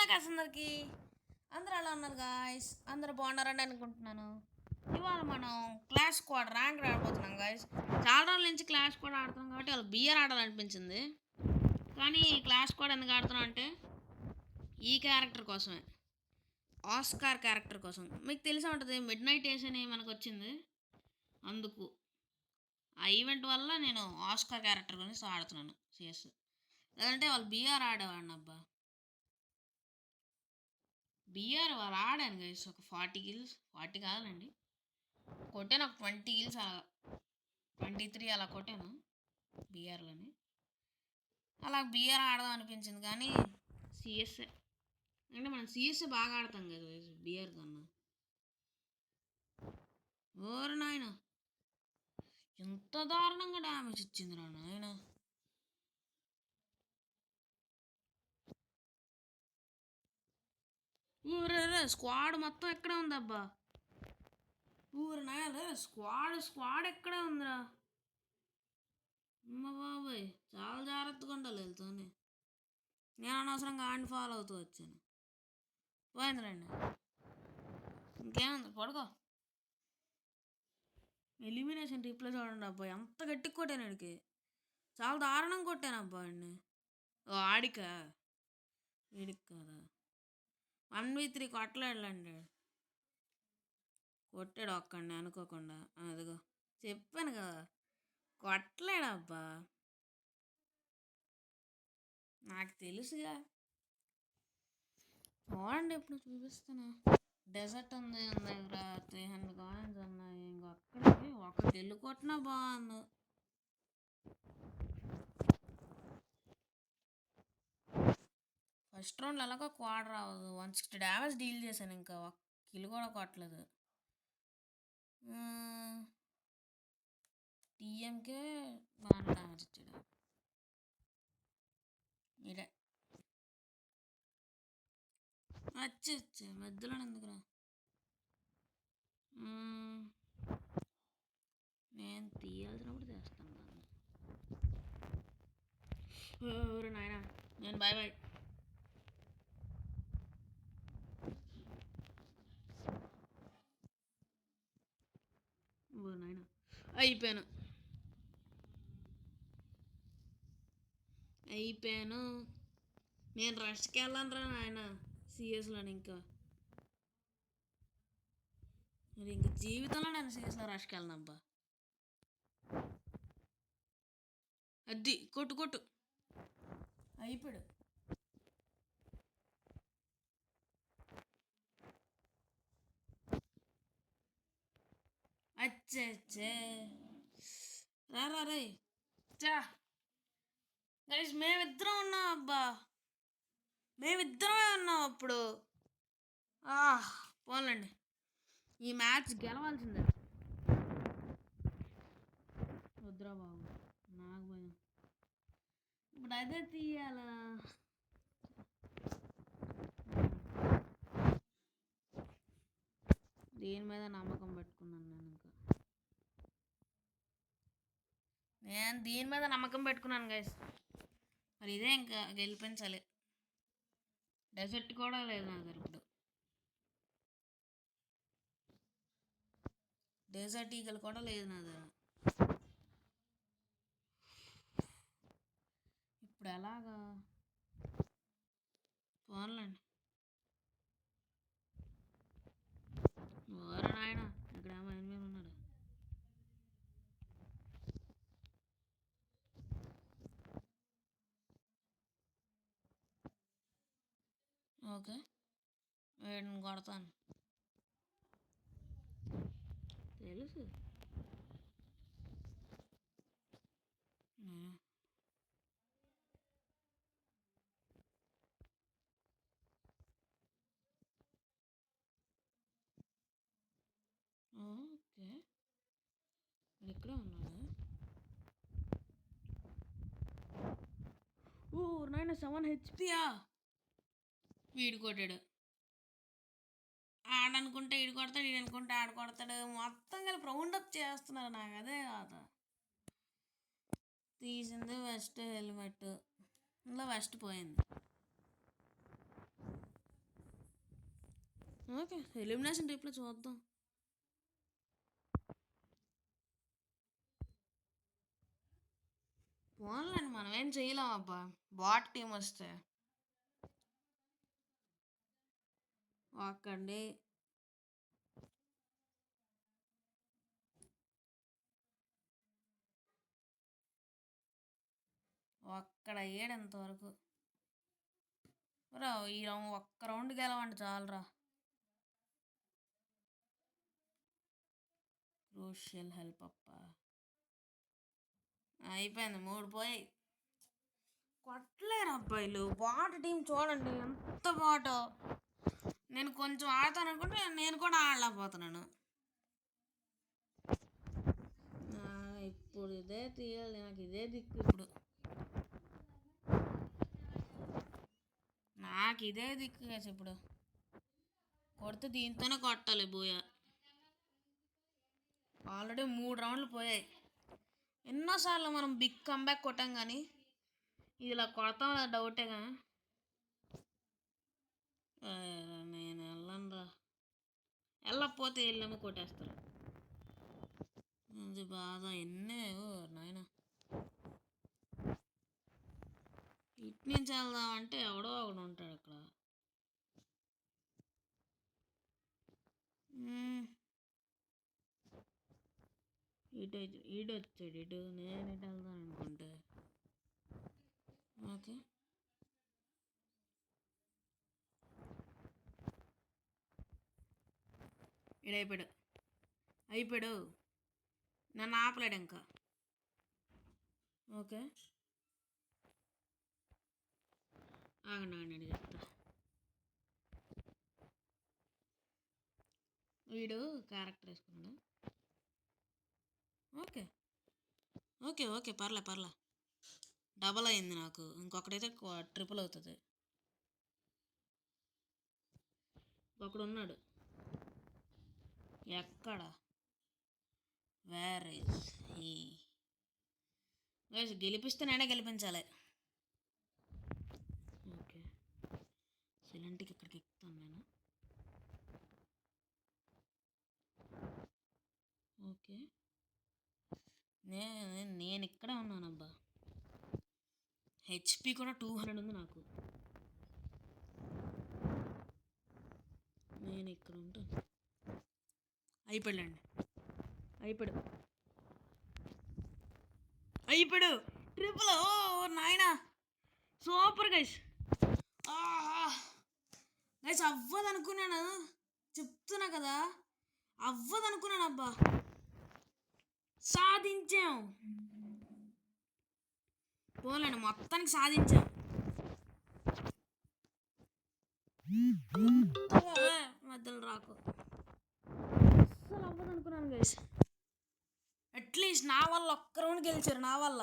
Guys అందరికి అందరూ ఎలా ఉన్నారు గాయ్స్? అందరూ బాగున్నారని అనుకుంటున్నాను. ఇవాళ మనం క్లాష్ స్క్వాడ్ ర్యాంక్ ఆడబోతున్నాం గాయ్స్. చాలా రోజుల నుంచి క్లాష్ స్క్వాడ్ ఆడుతున్నాం కాబట్టి వాళ్ళు బియర్ ఆడాలనిపించింది. కానీ క్లాష్ స్క్వాడ్ ఎందుకు ఆడుతున్నాం అంటే ఈ క్యారెక్టర్ కోసమే, ఆస్కార్ క్యారెక్టర్ కోసం. మీకు తెలిసే ఉంటుంది, మిడ్ నైట్ ఏస్ అని మనకు వచ్చింది. అందుకు ఆ ఈవెంట్ వల్ల నేను ఆస్కార్ క్యారెక్టర్ గురించి ఆడుతున్నాను సిఎస్. లేదంటే వాళ్ళు బిఆర్ ఆడేవాడిని అబ్బా. బిఆర్ వాళ్ళు ఆడాను గైస్, ఒక 40 కిల్స్, 40 కాదండి, కొట్టాను ఒక 20 కిల్స్, 23 అలా కొట్టాను బిఆర్లోని. అలా బిఆర్ ఆడదాం అనిపించింది కానీ సిఎస్ఏ అంటే మనం సిఎస్ఏ బాగా ఆడతాం కదా బిఆర్ కన్నా. ఓరు నాయన, ఎంత దారుణంగా డ్యామేజ్ ఇచ్చిందిరా నాయన. ఊరే స్క్వాడ్ మొత్తం ఎక్కడే ఉందబ్బా. ఊరు నాయన, స్క్వాడ్ ఎక్కడే ఉందిరా. అమ్మ బాబాయ్, చాలా జాగ్రత్తగా ఉండాలి వెళ్తూనే. నేను అనవసరంగా ఆండ్ ఫాలో అవుతూ వచ్చాను. పోయిందిలేండి, ఇంకేముంది, పడుకో. ఎలిమినేషన్ రీప్లే చూడండి అబ్బా, ఎంత గట్టిగా కొట్టాను ఆడికి. చాలా దారుణంగా కొట్టాను అబ్బా వాడిని. ఓ ఆడిక, వీడికి కదా 1v3 కొట్టలేడులేండి. కొట్టాడు ఒక్కడిని అనుకోకుండా. అదిగో చెప్పాను కదా, కొట్టలేడబ్బా, నాకు తెలుసుగా. చూడండి ఇప్పుడు చూపిస్తాను. డెజర్ట్ ఉంది, దగ్గర 300 కాయిన్స్ ఉన్నాయి. ఇంకొక్కడికి ఒక కిల్లు కొట్టినా బాగుంది. ఫస్ట్ రౌండ్ ఎలాగో క్వాడ్ రావద్దు. 160 డ్యామేజ్ డీల్ చేశాను, ఇంకా ఒక కిల్ కూడా కొట్టలేదు. టీఎంకే బాగా డ్యామేజ్ ఇచ్చాడు. ఇదే వచ్చి మధ్యలో ఎందుకురా. నేను తీయాల్సినప్పుడు చేస్తాను. ఎవరు నాయన, నేను బాయ్ బాయ్. నాయన అయిపోయాను. నేను రష్కి వెళ్ళను రా నాయన సిఎస్లోని. ఇంకా మరి ఇంక జీవితంలో నేను సిఎస్లో రష్కి వెళ్ళను అబ్బా. అది కొట్టు అయిపోయాడు. అచ్చే రా రే చా గైస్, మేమిద్దరం ఉన్నాం అబ్బా, మేమిద్దరమే ఉన్నాం అప్పుడు. పోన్లండి, ఈ మ్యాచ్ గెలవాల్సిందే. వద్దురా బాబు, నాకు భయం. ఇప్పుడు అదే తీయాలా. దేని మీద నమ్మకం పెట్టుకున్నాను నేను దీని మీద నమ్మకం పెట్టుకున్నాను గైస్. మరి ఇదే ఇంకా గెలిపించాలి. డెజర్ట్ కూడా లేదు నా దగ్గర ఇప్పుడు. డెజర్ట్ ఈగలు కూడా లేదు నా దగ్గర. ఇప్పుడు ఎలాగా పోన్లండి. ఓరే నాయన, ఇక్కడ ఆయన మీద ఉన్నాడు. ఓకే, వీడిని కొడతాను తెలుసు. ఓకే, ఇక్కడే ఉన్నాడు. నాయన 7 హెచ్పియా. వీడు కొట్టాడు. ఆడనుకుంటే ఈడు కొడతాడు, ఈడు అనుకుంటే ఆడు కొడతాడు. మొత్తం కలిపి రౌండప్ చేస్తున్నారు. నాకు అదే కాదు. తీసింది వెస్ట్ హెల్మెట్, ఇందులో వెస్ట్ పోయింది. ఓకే, ఎలిమినేషన్ రీప్లే చూద్దాం. పోన్లేండి, మనం ఏం చేయలేం అబ్బా, బాట్ టీం వస్తే. ఒక్కండి. ఒక్కడ అయ్యాడు ఇంతవరకు. రా ఈ ఒక్క రౌండ్ గెలవండి చాలరా. క్రూషియల్ హెల్ప్ అప్ప అయిపోయింది, 3 పోయాయి. కొట్టలేరు అబ్బాయిలు. బాట టీం చూడండి ఎంత బాటో. నేను కొంచెం ఆడతాను అనుకుంటే నేను కూడా ఆడలేకపోతున్నాను. ఇప్పుడు ఇదే తీయాలి, నాకు ఇదే దిక్కు. ఇప్పుడు నాకు ఇదే దిక్కు కదా. ఇప్పుడు కొడితే దీంతోనే కొట్టాలి బోయ. ఆల్రెడీ 3 రౌండ్లు పోయాయి. ఎన్నోసార్లు మనం బిగ్ కంబ్యాక్ కొట్టాం కానీ ఇది ఇలా కొడతాం డౌటే కానీ. నేను వెళ్ళనురా, వెళ్ళకపోతే వెళ్ళేమో కొట్టేస్తారు. ఇది బాధ. ఎన్నే నాయన ఇటు నుంచి వెళ్దామంటే ఎవడో ఒకడు ఉంటాడు అక్కడ. ఇటు వచ్చాడు. ఇటు నేను ఇటు వెళ్దాం అనుకుంటే. ఓకే, ఇడు అయిపోయాడు. నన్ను ఆపలేడు ఇంకా. ఓకే, ఆగండి చెప్తా. వీడు క్యారెక్టర్ వేసుకున్నాడు. ఓకే ఓకే ఓకే, పర్లే. డబల్ అయింది నాకు. ఇంకొకడైతే ట్రిపుల్ అవుతుంది. ఒకడు ఉన్నాడు. ఎక్కడ? Where is he? గెలిపిస్తే నేనే గెలిపించాలి. ఓకే, సైలెంట్కి ఇక్కడికి ఎక్కుతాను నేను. ఓకే, నేను ఇక్కడే ఉన్నానబ్బా. హెచ్పి కూడా 200 ఉంది నాకు. నేను ఇక్కడ ఉంటాను. అయిపోయాడు. ట్రిపుల్. ఓ నాయనా, సూపర్ గైస్. గైస్ అవ్వదనుకున్నాను, చెప్తున్నా కదా, అవ్వదనుకున్నాను అబ్బా. సాధించాం. పోలేండి, మొత్తానికి సాధించాం. మధ్యలో రాకు. అస్సలు అవ్వదనుకున్నాను గైస్. అట్లీస్ట్ నా వల్ల ఒక్క రౌండ్ గెలిచారు, నా వల్ల,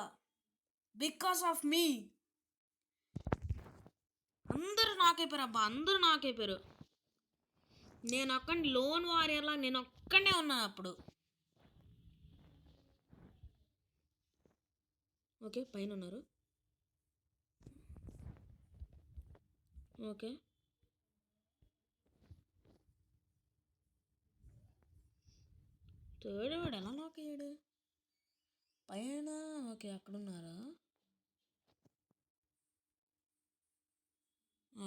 బికాస్ ఆఫ్ మీ. అందరూ నాకైపోయారు అబ్బా, అందరూ నాకైపోయారు. నేను ఒక్కడిని లోన్ వారియర్లా నేను ఒక్కడే ఉన్నాను అప్పుడు. ఓకే, పైన ఉన్నారు. ఓకే, థర్డ్ వాడు ఎలా లాక్ అయ్యాడు పైన? ఓకే, అక్కడ ఉన్నారా?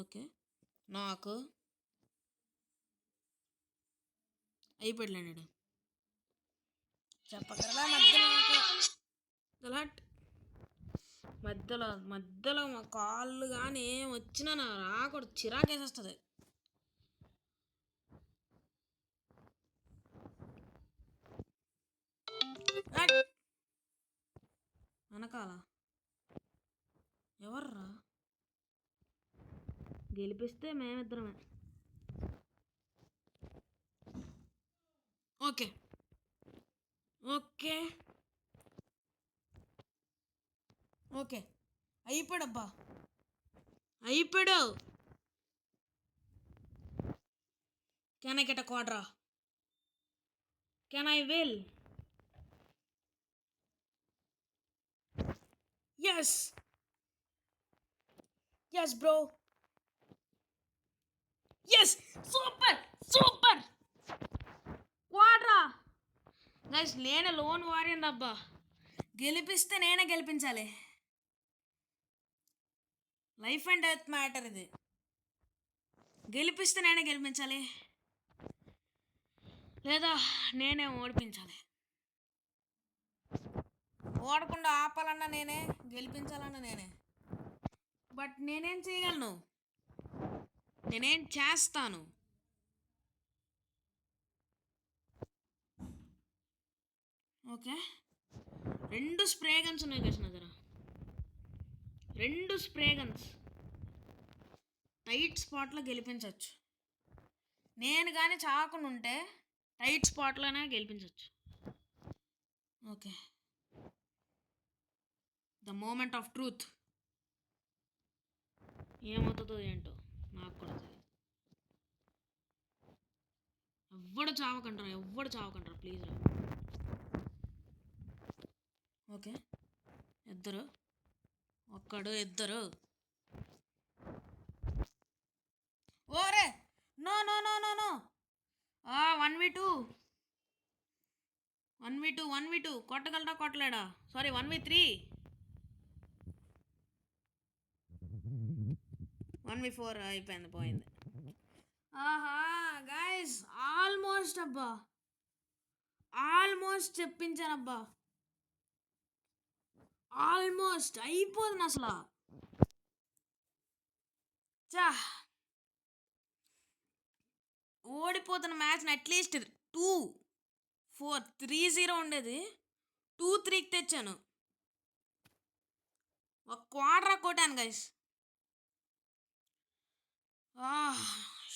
ఓకే, నాకు అయిపోయాడు. చెప్పగలరా మధ్యలో మా కాళ్ళు కానీ ఏం వచ్చినా నా రాకూడదు, చిరాకేసేస్తుంది. వెనకాల ఎవర్రా? గెలిపిస్తే మేమిద్దరమే. ఓకే ఓకే ఓకే, అయిపోయాడబ్బా, అయిపోయాడు. Can I get a quadra? Can I will? Yes yes bro, yes. Super. Guys నేనే లోన్ వారియన్ అబ్బా. గెలిపిస్తే నేనే గెలిపించాలి. లైఫ్ అండ్ డెత్ మ్యాటర్ ఇది. గెలిపిస్తే నేనే గెలిపించాలి, లేదా నేనే ఓడిపించాలి. ఓడకుండా ఆపాలన్నా నేనే, గెలిపించాలన్నా నేనే. బట్ నేనేం చేయగలను, నేనేం చేస్తాను? ఓకే, 2 స్ప్రే గన్స్ ఉన్నాయి కదా నా దగ్గర. 2 స్ప్రే గన్స్ టైట్ స్పాట్లో గెలిపించవచ్చు. నేను కానీ చావకుండా ఉంటే టైట్ స్పాట్లోనే గెలిపించవచ్చు. Okay, the moment of truth. ఏమవుతుందో ఏంటో నాకు కూడా తెలియదు. ఎవ్వడు చావకంటారా ప్లీజ్ రా. ఓకే, ఇద్దరు, ఒక్కడు, ఇద్దరు. ఓరే, no no no no no. 1v2 1v2 కొట్టగలడా కొట్టలేడా? సారీ 1v3 1v4 అయిపోయింది, పోయింది. ఆహా గైస్, ఆల్మోస్ట్ అబ్బా, ఆల్మోస్ట్ చెప్పించానబ్బా. ఆల్మోస్ట్ అయిపోతుంది అసలు. చా, ఓడిపోతున్న మ్యాచ్ని అట్లీస్ట్ 2-4 3-0 ఉండేది, 2-3కి తెచ్చాను. ఒక క్వార్టర్ కొట్టాను గైస్.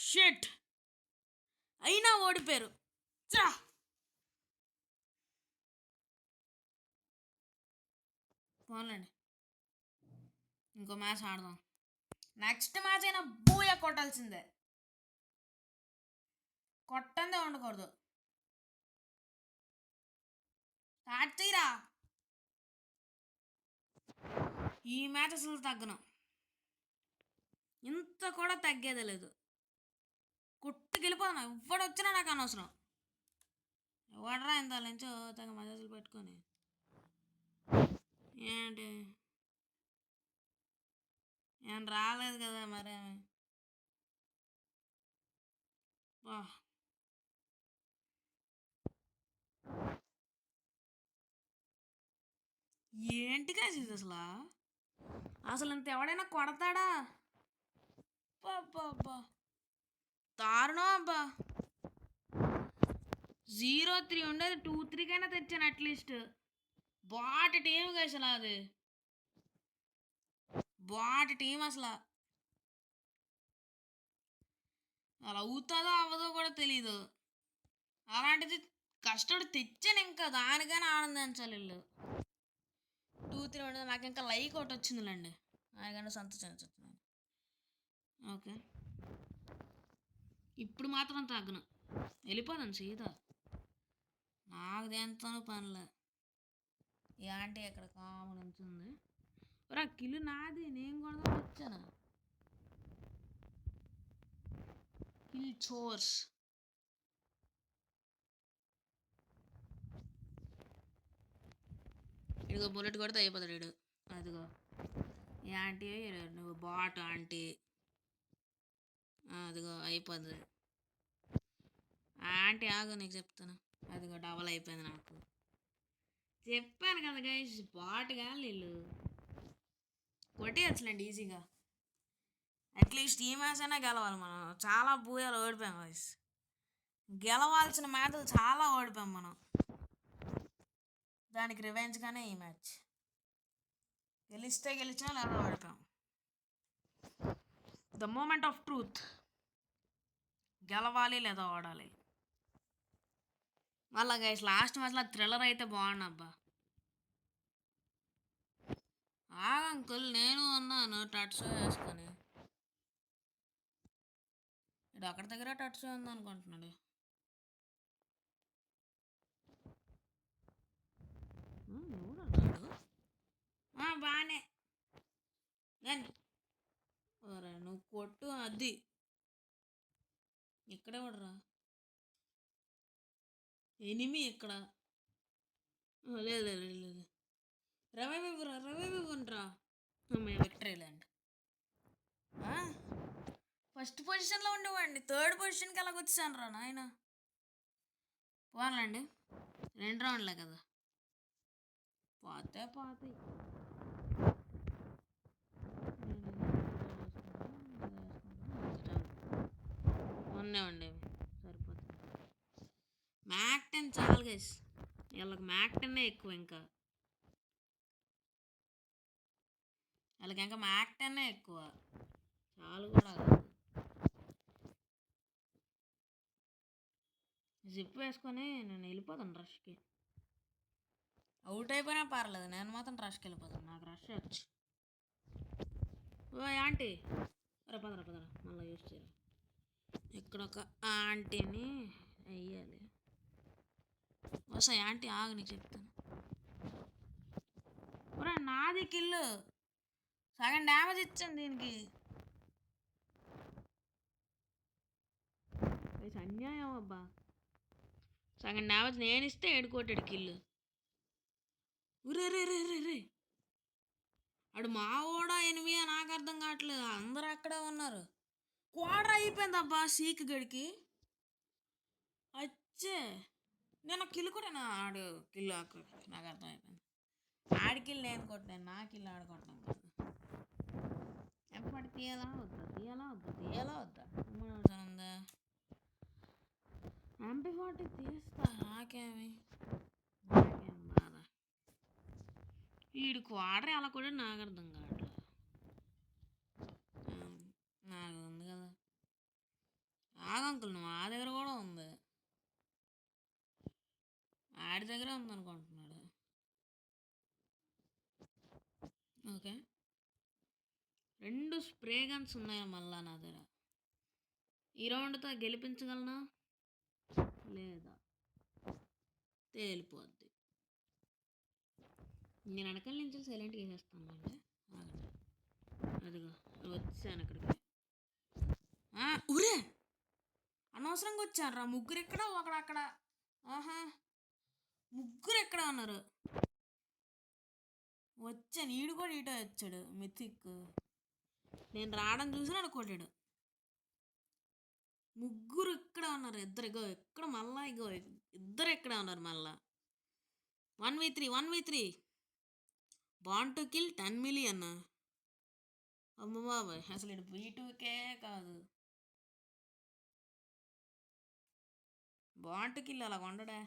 షిట్, అయినా ఓడిపోయారు. చా, పోన్లేండి, ఇంకో మ్యాచ్ ఆడదాం. నెక్స్ట్ మ్యాచ్ అయినా బూయా కొట్టాల్సిందే, కొట్టందే ఉండకూడదు. స్టార్ట్ చేయరా. ఈ మ్యాచ్ అసలు తగ్గను, ఇంత కూడా తగ్గేదే లేదు. కొట్టు గెలిపోతున్నా, ఎవడు వచ్చినా నాకు అనవసరం. ఎవడరా ఇంత నుంచో తెగ మజాసులు పెట్టుకొని. ఏంటి, ఏం రాలేదు కదా మరి. ఏంటి కాదు ఇది అసలు. అసలు ఇంత ఎవడైనా కొడతాడా? అబ్బా దారుణం అబ్బా. 0-3 ఉండేది 2-3 కైనా తెచ్చాను అట్లీస్ట్. బాట్ టీం అసలు, అది బాట్ టీం అసలు. అలా అవుతుందో అవ్వదో కూడా తెలీదు. అలాంటిది కష్టపడి తెచ్చాను, ఇంకా దానికైనా ఆనందించాలి వీళ్ళు. 2-3 ఉండదు, నాకు ఇంకా లైక్ ఒకటి వచ్చిందిలేండి, ఆయనకన్నా సంతోషించుతున్నాను. ఓకే, ఇప్పుడు మాత్రం తగ్గను, వెళ్ళిపోదాను సీదా. నాకు దేంతోనూ పనిలే. ఈ ఆంటీ ఇక్కడ కామన్ ఉంచుంది. రా, కిలు నాది, నేను కూడా వచ్చాను. Kill chores. ఇదిగో బుల్లెట్ కొడితే అయిపోతాడు వీడు. అదిగో ఈ ఆంటీ, నువ్వు బాట్ ఆంటీ. అదిగో అయిపోద్ది. ఆంటీ ఆగు, నీకు చెప్తాను. అదిగో డబల్ అయిపోయింది నాకు. చెప్పాను కదా గైస్, బాట్ కానీ వీళ్ళు కొట్టేయచ్చులేండి ఈజీగా. అట్లీస్ట్ ఈ మ్యాచ్ అయినా గెలవాలి మనం. చాలా బూయాలు ఓడిపోయాం గైస్, గెలవాల్సిన మ్యాచ్లు చాలా ఓడిపోయాం మనం. దానికి రివెంజ్గానే ఈ మ్యాచ్. గెలిస్తే గెలిచాం, లేదా ఓడిపోయాం. ద మూమెంట్ ఆఫ్ ట్రూత్, గెలవాలి లేదా ఓడాలి. మళ్ళా గైస్ లాస్ట్ మ్యాచ్లో థ్రిల్లర్ అయితే బాగుండబ్బా. అంకుల్ నేను ఉన్నాను టచ్ వేసుకొని. ఇడు అక్కడ దగ్గర టచ్ ఉంది అనుకుంటున్నాడు. బాగానే నువ్వు కొట్టు. అది ఇక్కడే పడరా ఎనిమి ఇక్కడ. లేదు లేదు లేదు లేదు. రివైవ్ ఇవ్వరా, రివైవ్ ఇవ్వండిరా. అమ్మాయి విక్టరీ ల్యాండ్. ఫస్ట్ పొజిషన్లో ఉండేవాడిని, థర్డ్ పొజిషన్కి ఎలాగ వచ్చాను రా నాయన. పోవాలండి, 2 రౌండ్లే కదా, పోతే ఉన్నాయండి సరిపోతుంది. మ్యాక్ 10 చాలు గైస్, వీళ్ళకి మ్యాక్ 10 ఎక్కువ, ఇంకా వాళ్ళకి ఇంకా మ్యాక్ 10 ఎక్కువ, చాలు కూడా కాదు. జిప్ వేసుకొని నేను వెళ్ళిపోతాను రష్కి. అవుట్ అయిపోయినా పర్లేదు, నేను మాత్రం రష్కి వెళ్ళిపోతాను, నాకు రష్ వచ్చు. ఓ ఆంటీ, రా పదరా మళ్ళీ యూస్ చేయరా. ఇక్కడ ఒక ఆంటీని వెయ్యాలి. వస్తాయి ఆంటీ, ఆగు నీకు చెప్తాను. నాది కిల్లు, సగం డ్యామేజ్ ఇచ్చాను దీనికి. అన్యాయం అబ్బా, సగం డ్యామేజ్ నేను ఇస్తే ఏడుకోటాడు కిల్లు. రే రే రే రే రే, అడు మా ఓడా ఎనిమియా నాకు అర్థం కావట్లేదు, అందరు అక్కడే ఉన్నారు. క్వార్టర్ అయిపోయింది అబ్బా సీక్ గడికి. అచ్చే నేను కిల్లు కూడా ఆడు కిల్లు నాకు అర్థమైపోయింది. ఆడి కిల్లు నేను కొట్టాను, నా కిల్లు ఆడుకుంటాను కదా. ఎప్పటి తీయాలా వద్దా ఉందా. MP40 తీస్తా, నాకేం బాధ. వీడు క్వార్టర్ అలా కూడా నాకు అర్థం కావట్లేదు. నాకు ఉంది కదా, ఆగంకుల్ నువ్వు ఆ దగ్గర కూడా ఉంది, ఆడి దగ్గర ఉంది అనుకుంటున్నాడు. ఓకే, 2 స్ప్రే గన్స్ ఉన్నాయి మళ్ళా నా దగ్గర. ఈ రౌండ్తో గెలిపించగలనా లేదా తేలిపోద్ది. నేను వెనకాల నుంచి సైలెంట్గా వేసేస్తాను అంటే. అదిగో వచ్చాను అక్కడికి. ఊరే అనవసరంగా వచ్చాను రా, ముగ్గురు ఎక్కడ ఒకడు అక్కడ. ఆహా, ముగ్గురు ఎక్కడ ఉన్నారు. వచ్చాను, ఈడు కూడా ఈటో వచ్చాడు మిథిక్. నేను రావడం చూసి నన్ను కొట్టాడు. ముగ్గురు ఇక్కడ ఉన్నారు, ఇద్దరు ఇగో ఎక్కడ మళ్ళా, ఇగో ఇద్దరు ఎక్కడ ఉన్నారు మళ్ళా. 1v3 bond to kill 10 million. అమ్మ బాబాయ్, అసలు ఇటు B2K కాదు, బాండ్ టు కిల్ అలా ఉండడా.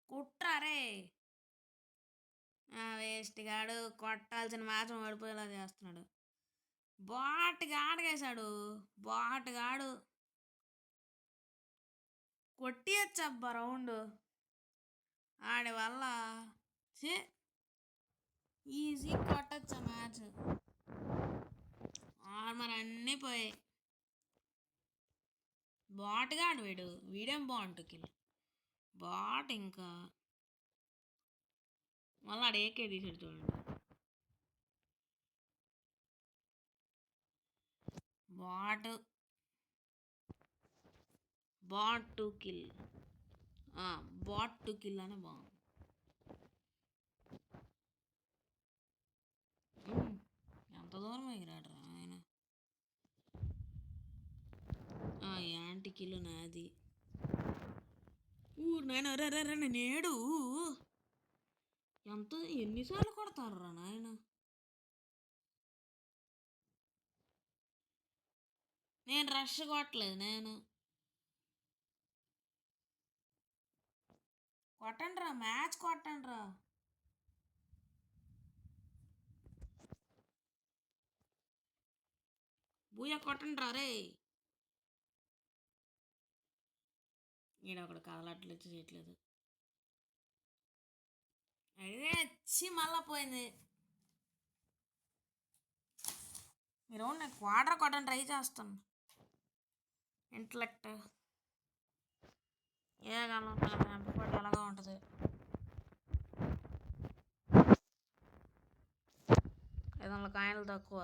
కుట్రారే, వేస్ట్ గాడు కొట్టాల్సిన మ్యాచ్ ఓడిపోయేలా చేస్తున్నాడు. బాట్ గాడు కొట్టియచ్చబ్బా రౌండ్ ఆడి వల్ల. ఈజీ కొట్టచ్చా మ్యాచ్, ఆర్మర్ అన్నీ పోయాయి. బాట్ గాడు వీడేం బాగుంటుంది బాట్. ఇంకా మళ్ళీ ఆడు ఏకే తీసాడు చూడండి. బాట్ టు కిల్ అనే బాగుంది. ఎంత దూరం ఎగిరాడు రా ఆయన. యాంటీ కిల్ నాది. నాయన నేడు ఎన్నిసార్లు కొడతారు రా నాయన. నేను రష్ కొట్టలేదు, నేను కొట్టండి రా, మ్యాచ్ కొట్టండి రా. బూయా కొట్టండి రా రే. ఈడ ఒకడు కదలట్లు వచ్చి చేయట్లేదు. అదే వచ్చి మళ్ళా పోయింది. మీరు నేను క్వార్టర్ కొట్టని ట్రై చేస్తాను. ఇంటలెక్ట్ ఏ కాలం MP40 ఎలాగా ఉంటుంది. 500 కాయిన్లు తక్కువ.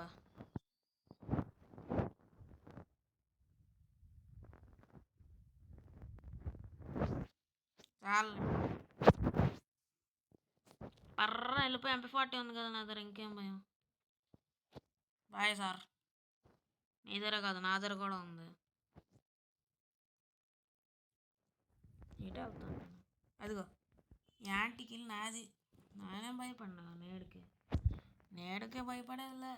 చాలు పర్ర వెళ్ళిపోయి MP40 ఉంది కదా నా దగ్గర, ఇంకేం భయం. Bye sir. నీ దగ్గర కాదు, నా దగ్గర కూడా ఉంది. ఇటే వెళ్తాను నేను. అదిగో యాంటీకి నాది. నానేం భయపడినా నేడుకే భయపడేదిలే.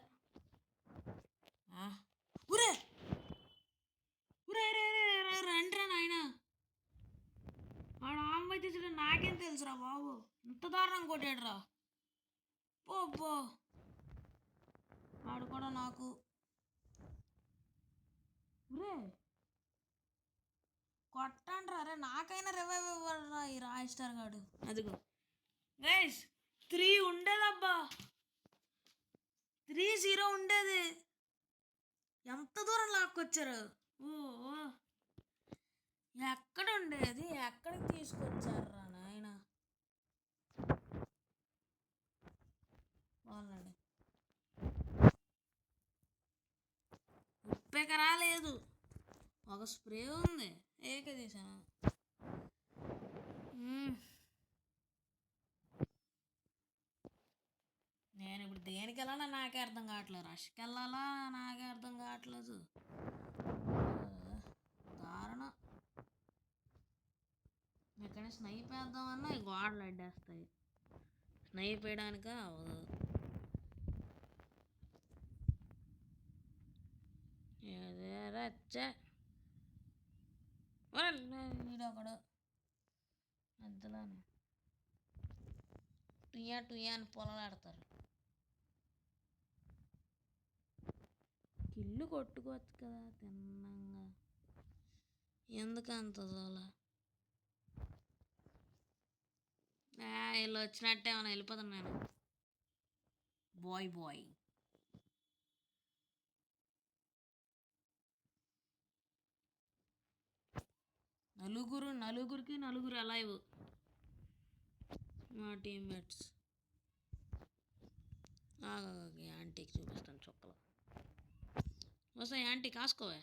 ఊరే ఊరే రండిరా నాయన. వాడు ఆమె తీసుడు నాకేం తెలుసురా బాబు, ఇంత దారుణం కొట్టాడురా. పో వాడు కూడా నాకు. ఊరే కొట్టండ్రా రే, నాకైనా రివైవ్ ఇవ్వరా ఈ రాయ్ స్టార్ గాడు. అదిగో గైస్ 3 ఉండేదబ్బా, 3-0 ఉండేది. ఎంత దూరం లాక్కొచ్చారు. ఓ ఎక్కడ ఉండేది, ఎక్కడికి తీసుకొచ్చారా నాయన. వాళ్ళండి ఉప్పెకరా లేదు, ఒక స్ప్రే ఉంది, ఏక తీసాను. నేను ఇప్పుడు దేనికి వెళ్ళాలా నాకే అర్థం కావట్లేదు, రష్కి వెళ్ళాలా నాకే అర్థం కావట్లేదు. దారుణం. ఎక్కడ స్నైప్ వేద్దామన్నా ఈ గోడలు అడ్డేస్తాయి, స్నైప్ వేయడానిక అవ్వదు. వీడొకడు మధ్యలోనే టుయ్యా అని పొలలాడతారు. కిల్లు కొట్టుకోవచ్చు కదా తిన్నంగా, ఎందుకంత దోలా. వీళ్ళు వచ్చినట్టే మనం వెళ్ళిపోతాను నేను. బాయ్ నలుగురికి అలైవ్ మా టీమ్మేట్స్. యాంటీకి చూపిస్తాను చొక్కలు. వస్తా యాంటీ కాసుకోవే.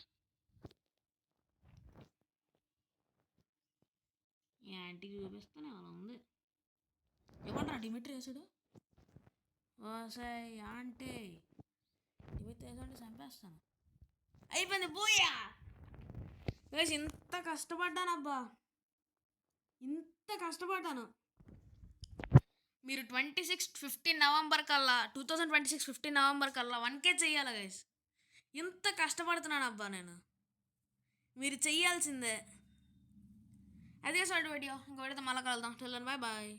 యాంటీకి చూపిస్తానే అలా ఉంది. ఇవ్వండి డిమిట్రీ వేసాడు. ఓసాయి యాంటీ డిమిట్రీ వేసాడు, చంపేస్తాను. అయిపోయింది బూయా. ఇంత కష్టపడ్డానబ్బా, ఇంత కష్టపడ్డాను. మీరు 15 నవంబర్ కల్లా 15 నవంబర్ కల్లా 1K చెయ్యాలి గైస్. ఇంత కష్టపడుతున్నాను అబ్బా నేను, మీరు చెయ్యాల్సిందే. అదే సార్ వీడియో, ఇంకో వీడియోతో మళ్ళీ కలుద్దాం. బాయ్.